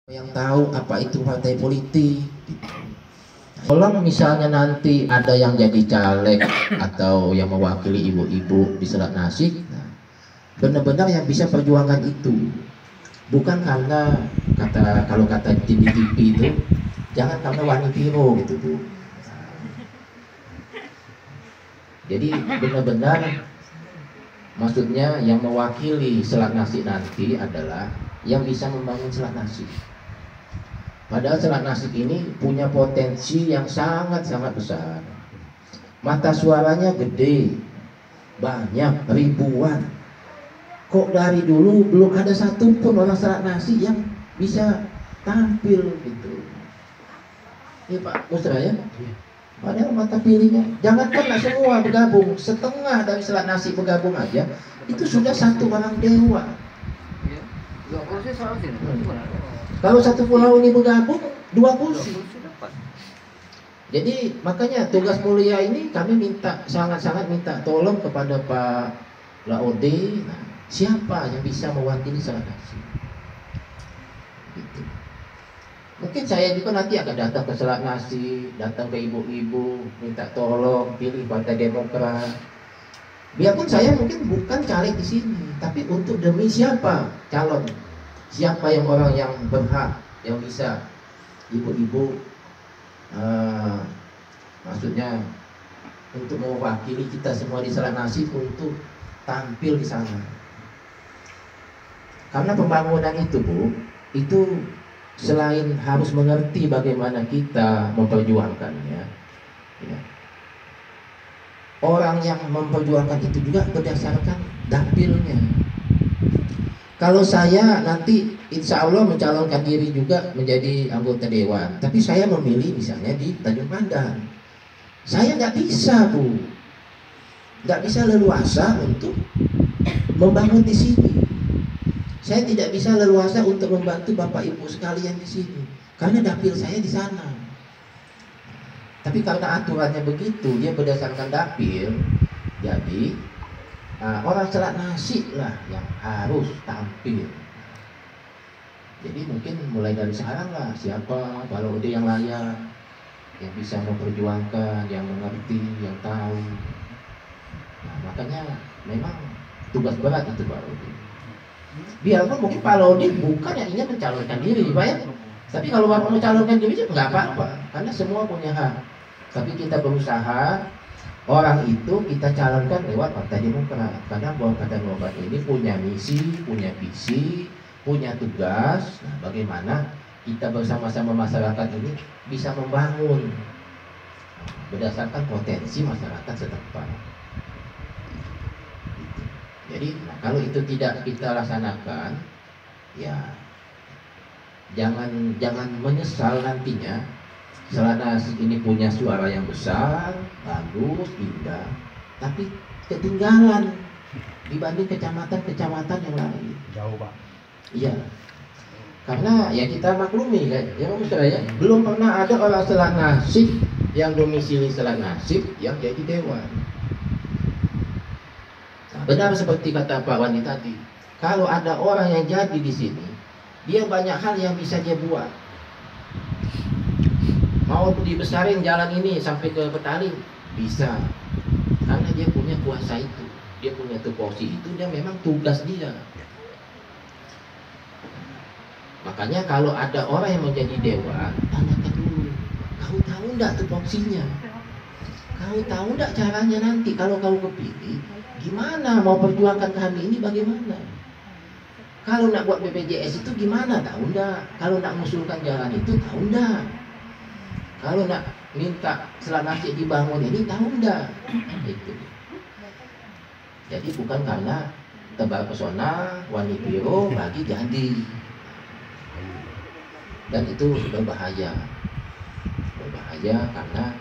yang tahu apa itu partai politik. Kalau misalnya nanti ada yang jadi caleg atau yang mewakili ibu-ibu di Selat Nasik, benar-benar yang bisa perjuangkan itu, bukan karena kalau kata di TV itu, jangan karena Wani Piro gitu Bu. Jadi benar-benar maksudnya yang mewakili Selat Nasik nanti adalah yang bisa membangun Selat Nasik. Padahal Selat Nasik ini punya potensi yang sangat-sangat besar. Mata suaranya gede, banyak, ribuan. Kok dari dulu belum ada satupun orang Selat Nasik yang bisa tampil gitu. Ini Pak Musra ya. Padahal mata pilihnya, jangankanlah semua bergabung, setengah dari Selat Nasik bergabung aja, itu sudah satu orang dewa. Kalau satu pulau ini bergabung, 2 kursi. Jadi makanya tugas mulia ini kami minta, sangat-sangat minta tolong kepada Pak Laode. Nah, siapa yang bisa mewakili Selat Nasik? Gitu. Mungkin saya juga nanti akan datang ke Selat Nasik, datang ke ibu-ibu, minta tolong pilih Partai Demokrat. Biarpun saya mungkin bukan caleg di sini, tapi untuk demi siapa calon? Siapa yang orang yang berhak, yang bisa ibu-ibu maksudnya untuk mewakili kita semua di Selat Nasik untuk tampil di sana. Karena pembangunan itu Bu, itu selain harus mengerti bagaimana kita memperjuangkannya, ya, orang yang memperjuangkan itu juga berdasarkan dapilnya. Kalau saya nanti insya Allah mencalonkan diri juga menjadi anggota dewan, tapi saya memilih misalnya di Tanjung Pandan, saya nggak bisa Bu, nggak bisa leluasa untuk membangun di sini. Saya tidak bisa leluasa untuk membantu Bapak Ibu sekalian di sini, karena dapil saya di sana. Tapi karena aturannya begitu, dia berdasarkan dapil, jadi orang Selat Nasik lah yang harus tampil. Jadi mungkin mulai dari sekarang lah, siapa kalau dia yang layak, yang bisa memperjuangkan, yang mengerti, yang tahu. Nah, makanya memang tugas berat itu Pak Lodi. Biarpun mungkin Pak Lodi bukan yang ingin mencalonkan diri Pak ya, tapi kalau Bapak mencalonkan diri nggak apa-apa, karena semua punya hak. Tapi kita berusaha orang itu kita calonkan lewat Partai Demokrat, karena bahwa Partai Demokrat ini punya misi, punya visi, punya tugas. Nah, bagaimana kita bersama-sama masyarakat ini bisa membangun berdasarkan potensi masyarakat setempat. Jadi kalau itu tidak kita laksanakan, ya jangan menyesal nantinya. Selat Nasik ini punya suara yang besar, bagus, indah, tapi ketinggalan dibanding kecamatan-kecamatan yang lain. Jauh Pak. Iya, karena ya kita maklumi kan, ya Musra ya, belum pernah ada orang Selat Nasik yang domisili Selat Nasik yang jadi dewan. Nah, benar seperti kata Pak Wandi tadi, kalau ada orang yang jadi di sini, dia banyak hal yang bisa dia buat. Mau dibesarin jalan ini sampai ke Petaling bisa, karena dia punya kuasa itu, dia punya tupoksi itu, dia memang tugas dia. Makanya kalau ada orang yang menjadi dewan, tanyakan dulu, kau tahu enggak tupoksinya? Kau tahu enggak caranya nanti kalau kau kepilih, gimana mau perjuangkan kami ini bagaimana? Kalau nak buat BPJS itu gimana, tahu enggak? Kalau nak mengusulkan jalan itu tahu enggak? Kalau nak minta Selat Nasik dibangun ini tahu enggak? Itu. Jadi bukan karena tebar pesona, Wani Piro lagi jadi. Dan itu berbahaya. Berbahaya karena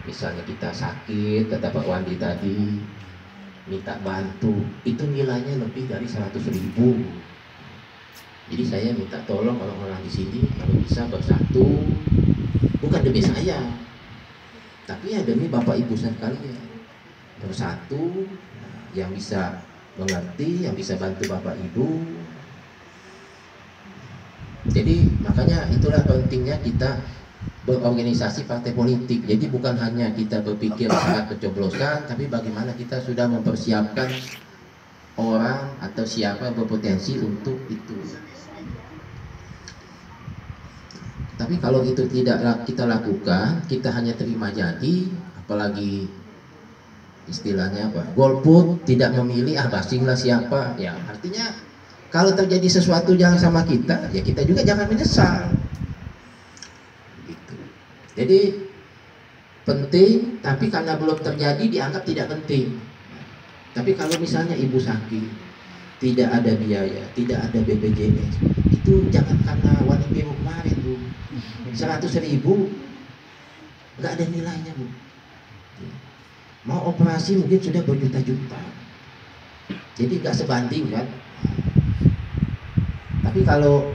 misalnya kita sakit, kata Pak Wandi tadi, minta bantu, itu nilainya lebih dari 100.000. Jadi saya minta tolong orang-orang di sini kalau bisa bersatu, bukan demi saya, tapi ya demi Bapak Ibu sekalian, bersatu, yang bisa mengerti, yang bisa bantu Bapak Ibu. Jadi makanya itulah pentingnya kita berorganisasi partai politik. Jadi bukan hanya kita berpikir saat pencoblosan, tapi bagaimana kita sudah mempersiapkan orang atau siapa yang berpotensi untuk itu. Tapi kalau itu tidak kita lakukan, kita hanya terima jadi, apalagi istilahnya apa, golput, tidak memilih, basinglah siapa, ya artinya kalau terjadi sesuatu jangan sama kita, ya kita juga jangan menyesal gitu. Jadi penting, tapi karena belum terjadi dianggap tidak penting. Tapi kalau misalnya ibu sakit, tidak ada biaya, tidak ada BPJS, itu jangan karena warna biru kemarin Bu, 100.000 nggak ada nilainya Bu. Mau operasi mungkin sudah berjuta-juta, jadi nggak sebanding kan. Tapi kalau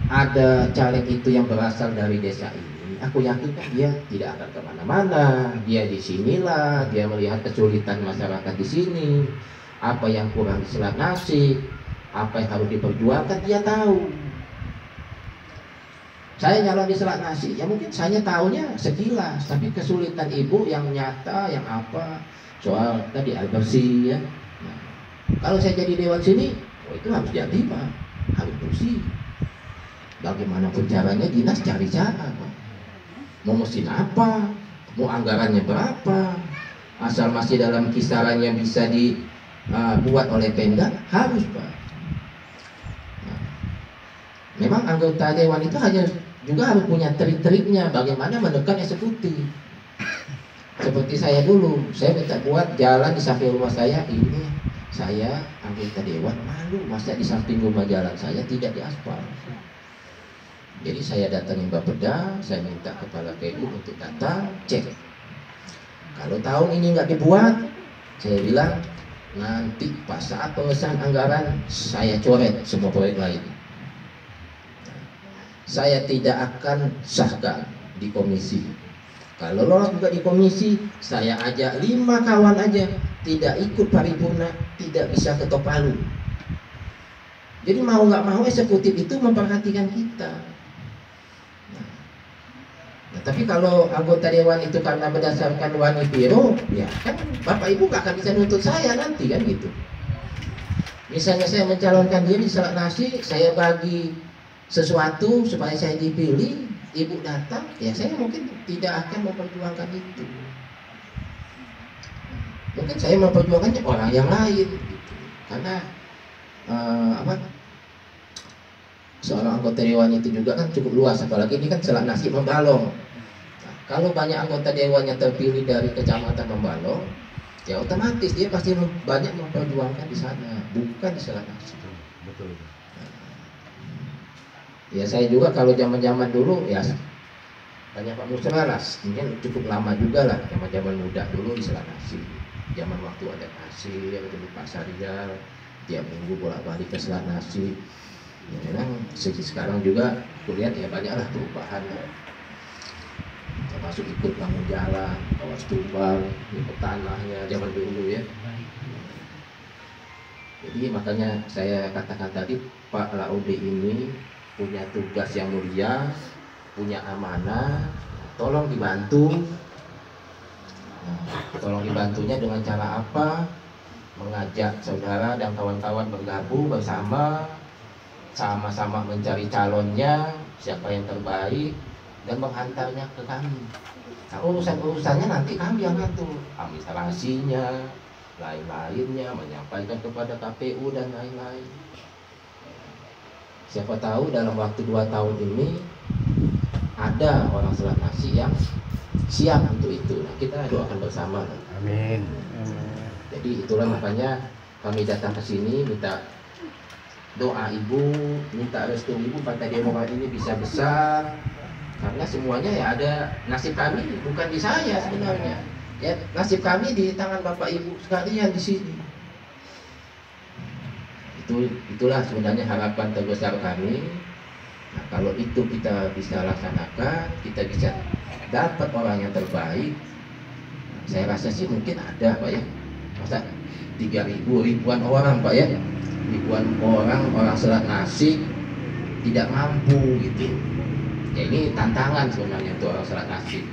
ada caleg itu yang berasal dari desa ini, aku yakin kan dia tidak akan kemana-mana. Dia di sinilah, dia melihat kesulitan masyarakat di sini, apa yang kurang di Selat Nasi, apa yang harus diperjuangkan, dia tahu. Saya nyalon di Selat Nasi, ya mungkin saya tahunya sekilas, tapi kesulitan ibu yang nyata, yang apa, soal tadi air bersih ya. Nah, kalau saya jadi dewan sini, itu harus jadi Pak, harus bersih. Bagaimanapun caranya dinas cari cara Pak. Mau mesin apa, mau anggarannya berapa, asal masih dalam kisaran yang bisa dibuat oleh Pemda, harus Pak. Nah, memang anggota dewan itu hanya juga harus punya trik-triknya bagaimana menekan eksekutif. Seperti saya dulu, saya minta buat jalan di samping rumah saya ini, saya anggota dewan malu masa di samping rumah jalan saya tidak diaspal. Jadi saya datangin Bapeda, saya minta kepala PU untuk datang cek. Kalau tahun ini nggak dibuat, saya bilang nanti pas saat pengesahan anggaran saya coret semua proyek lain. Saya tidak akan sahkan di komisi. Kalau lolos juga di komisi, saya ajak 5 kawan aja tidak ikut paripurna, tidak bisa ketok palu. Jadi mau nggak mau eksekutif itu memperhatikan kita. Nah, tapi kalau anggota dewan itu karena berdasarkan warna biru, ya kan Bapak Ibu nggak akan bisa nuntut saya nanti kan gitu. Misalnya saya mencalonkan diri di Selat Nasi, saya bagi sesuatu supaya saya dipilih, ibu datang, ya saya mungkin tidak akan memperjuangkan itu. Mungkin saya memperjuangkannya orang yang lain gitu. Karena seorang anggota dewan itu juga kan cukup luas, apalagi ini kan Selat Nasi Membalong. Nah, kalau banyak anggota dewan yang terpilih dari kecamatan Membalong, ya otomatis dia pasti banyak memperjuangkan di sana, bukan di Selat Nasi. Betul. Ya saya juga kalau zaman-zaman dulu ya banyak Pak Musralas, mungkin cukup lama juga lah, zaman-zaman muda dulu di Selat Nasi. Zaman waktu ada Nasi, ada di Pasar Rial, tiap minggu bolak-balik ke Selat Nasi. Ya memang sekarang juga kulihat ya banyaklah perubahan. Termasuk ikut bangun jalan, kawas tumbal, ikut tanahnya zaman dulu ya. Jadi makanya saya katakan tadi Pak Laude ini punya tugas yang mulia, punya amanah, tolong dibantu. Tolong dibantunya dengan cara apa? Mengajak saudara dan kawan-kawan bergabung bersama, sama-sama mencari calonnya, siapa yang terbaik, dan menghantarnya ke kami. Nah, urusan-urusannya nanti kami yang atur, administrasinya, lain-lainnya, menyampaikan kepada KPU dan lain-lain. Siapa tahu dalam waktu 2 tahun ini ada orang Selat Nasi yang siap untuk itu. Nah, kita doakan bersama. Amin. Jadi itulah makanya kami datang ke sini minta doa ibu, minta restu ibu Partai Demokrat ini bisa besar. Karena semuanya ya ada nasib kami bukan di saya sebenarnya. Ya nasib kami di tangan Bapak Ibu sekalian di sini. Itulah sebenarnya harapan terbesar kami. Nah, kalau itu kita bisa laksanakan, kita bisa dapat orang yang terbaik, saya rasa sih mungkin ada Pak ya, masa 3.000 ribuan orang Pak ya, ribuan orang Selat Nasi tidak mampu gitu. Ya ini tantangan sebenarnya untuk orang Selat Nasib,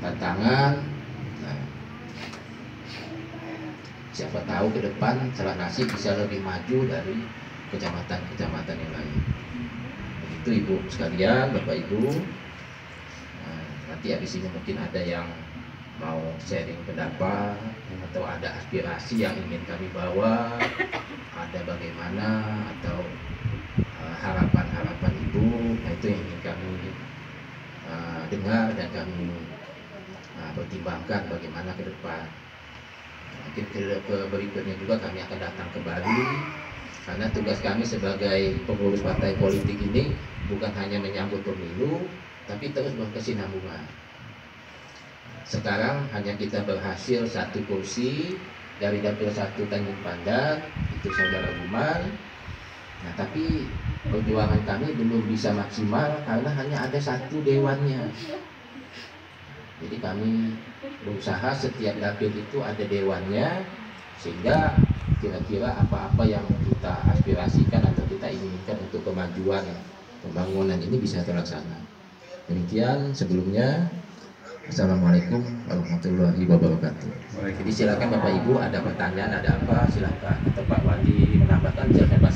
tantangan. Nah, siapa tahu ke depan Selat Nasib bisa lebih maju dari kecamatan-kecamatan yang lain. Itu Ibu sekalian, Bapak Ibu. Nah, nanti habis ini mungkin ada yang mau sharing pendapat atau ada aspirasi yang ingin kami bawa, ada bagaimana atau harapan-harapan Ibu. Nah, itu yang ingin kami dengar dan kami pertimbangkan bagaimana ke depan. Mungkin ke berikutnya juga kami akan datang kembali, karena tugas kami sebagai pengurus partai politik ini bukan hanya menyambut pemilu, tapi terus berkesinambungan. Sekarang hanya kita berhasil 1 kursi dari dapil 1 Tanjung Pandan, itu Saudara Umar. Nah, tapi perjuangan kami belum bisa maksimal karena hanya ada 1 dewannya. Jadi kami berusaha setiap dapil itu ada dewannya, sehingga kira-kira apa-apa yang kita aspirasikan atau kita inginkan untuk kemajuan pembangunan ini bisa terlaksana. Demikian sebelumnya. Assalamualaikum warahmatullahi wabarakatuh. Jadi silakan Bapak Ibu, ada pertanyaan, ada apa, silakan. Atau Pak Wandi menambahkan, silakan Pak.